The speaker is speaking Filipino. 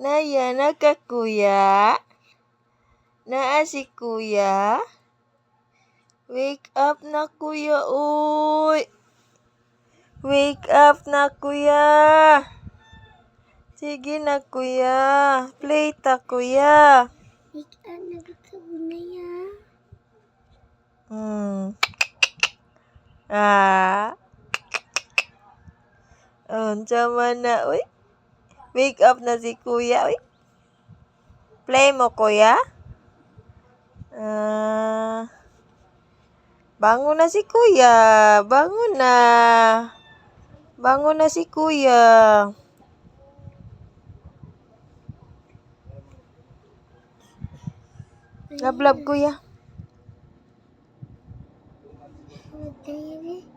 Naya na ka, kuya? Naa si kuya? Wake up na, kuya, uy! Wake up na, kuya! Sige na, kuya. Play ta, kuya. Wake up na ka muna ya. Unsa man na, uy? Wake up na si kuya, uy. Play mo, kuya? Bangon na si kuya. Bangon na. Bangon na si kuya. Lablab, kuya. Baby.